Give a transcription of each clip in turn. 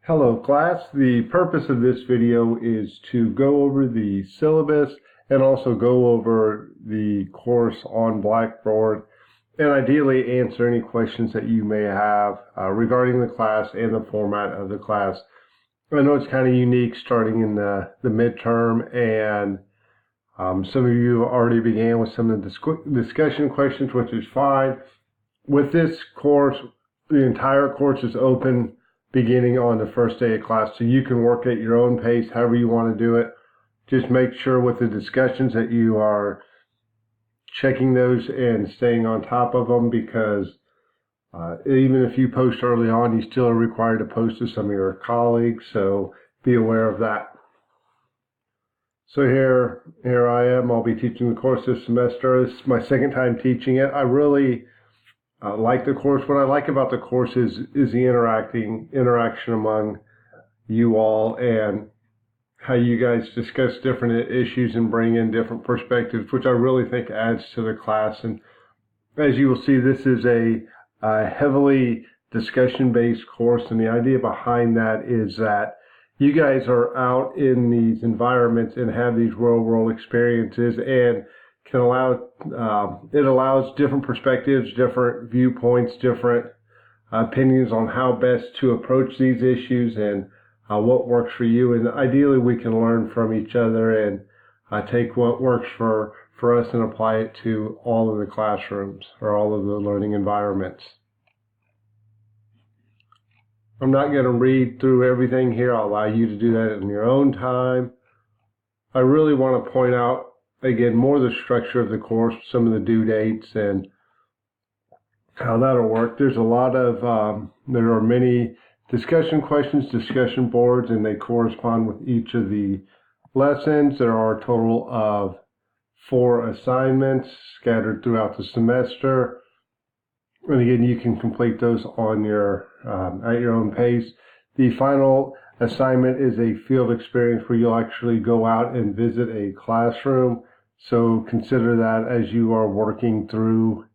Hello class, the purpose of this video is to go over the syllabus and also go over the course on Blackboard and ideally answer any questions that you may have regarding the class and the format of the class. I know it's kind of unique starting in the midterm, and some of you already began with some of the discussion questions, which is fine. With this course, the entire course is open beginning on the first day of class, so you can work at your own pace however you want to do it. Just make sure with the discussions that you are checking those and staying on top of them, because even if you post early on, you still are required to post to some of your colleagues, so be aware of that. So here I am. I'll be teaching the course this semester. This is my second time teaching it. I really like the course. What I like about the course is the interaction among you all, and how you guys discuss different issues and bring in different perspectives, which I really think adds to the class. And as you will see, this is a heavily discussion-based course, and the idea behind that is that you guys are out in these environments and have these real-world experiences, and can allows different perspectives, different viewpoints, different opinions on how best to approach these issues and what works for you. And ideally, we can learn from each other and take what works for us and apply it to all of the classrooms or all of the learning environments. I'm not going to read through everything here. I'll allow you to do that in your own time. I really want to point out, again, more the structure of the course, some of the due dates, and how that'll work. There's a lot of, there are many discussion questions, discussion boards, and they correspond with each of the lessons. There are a total of 4 assignments scattered throughout the semester. And again, you can complete those on your at your own pace. The final assignment is a field experience where you'll actually go out and visit a classroom. So consider that as you are working through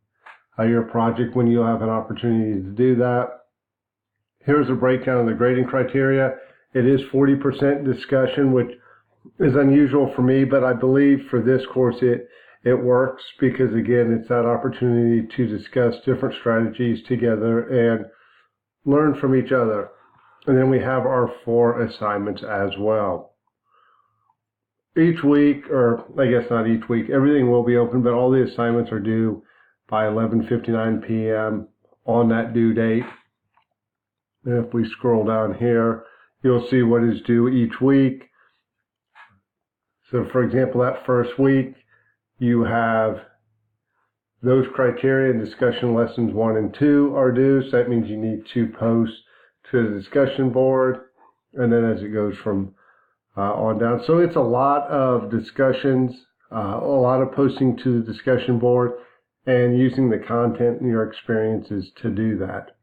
your project, when you'll have an opportunity to do that. Here's a breakdown of the grading criteria. It is 40% discussion, which is unusual for me, but I believe for this course it works, because again, it's that opportunity to discuss different strategies together and learn from each other. And then we have our 4 assignments as well. Each week, or I guess not each week, everything will be open, but all the assignments are due by 11:59 p.m. on that due date. And if we scroll down here, you'll see what is due each week. So for example, that first week, you have those criteria. Discussion lessons 1 and 2 are due, so that means you need to post to the discussion board, and then as it goes from on down. So it's a lot of discussions, a lot of posting to the discussion board, and using the content and your experiences to do that.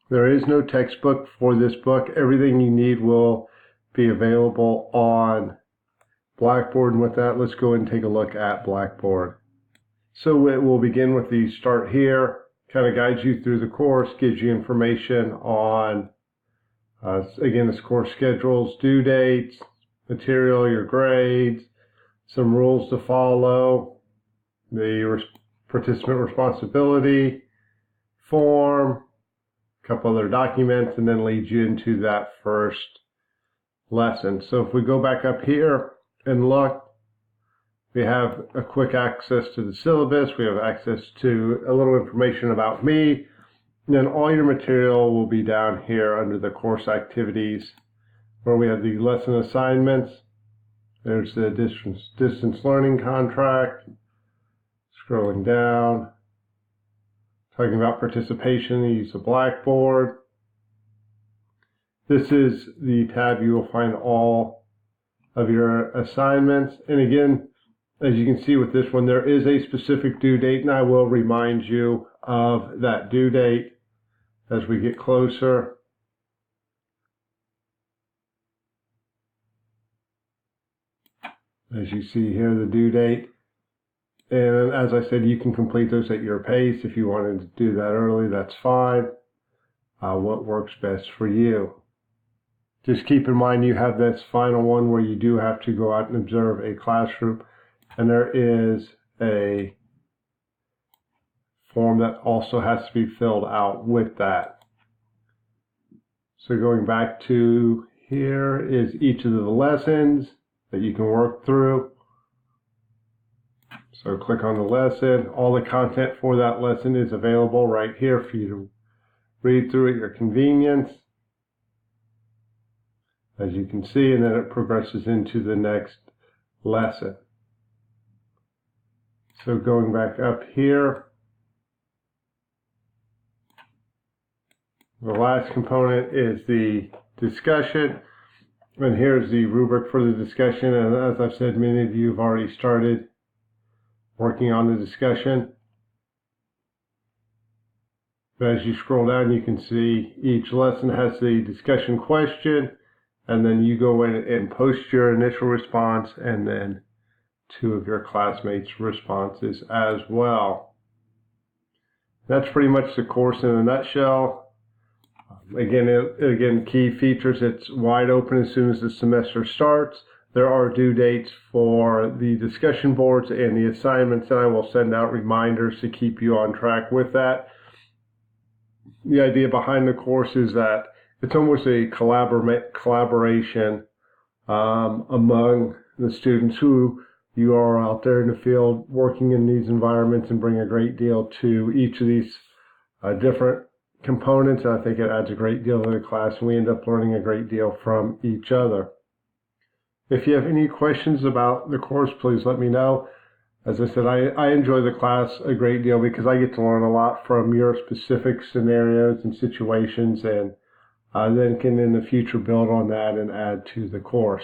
There is no textbook for this book. Everything you need will be available on Blackboard. And with that, let's go ahead and take a look at Blackboard. So it will begin with the start here. Kind of guides you through the course, gives you information on, again, this course schedules, due dates, material, your grades, some rules to follow, the participant responsibility form, a couple other documents, and then leads you into that first lesson. So if we go back up here and look, we have a quick access to the syllabus. We have access to a little information about me. And then all your material will be down here under the course activities, where we have the lesson assignments. There's the distance learning contract. Scrolling down, talking about participation, the use of Blackboard. This is the tab you will find all of your assignments. And again, as you can see with this one, there is a specific due date, and I will remind you of that due date as we get closer. As you see here, the due date. And as I said, you can complete those at your pace. If you wanted to do that early, that's fine. what works best for you. Just keep in mind you have this final one where you do have to go out and observe a classroom, and there is a form that also has to be filled out with that. So going back to here is each of the lessons that you can work through. So click on the lesson. All the content for that lesson is available right here for you to read through at your convenience, as you can see, and then it progresses into the next lesson. So going back up here, the last component is the discussion, and here's the rubric for the discussion. And as I've said, many of you have already started working on the discussion. But as you scroll down, you can see each lesson has the discussion question, and then you go in and post your initial response and then 2 of your classmates' responses as well. That's pretty much the course in a nutshell. Again, key features: it's wide open as soon as the semester starts. There are due dates for the discussion boards and the assignments, and I will send out reminders to keep you on track with that. The idea behind the course is that it's almost a collaboration among the students who you are out there in the field working in these environments, and bring a great deal to each of these different components. I think it adds a great deal to the class, and we end up learning a great deal from each other. If you have any questions about the course, please let me know. As I said, I enjoy the class a great deal because I get to learn a lot from your specific scenarios and situations, and then can in the future build on that and add to the course.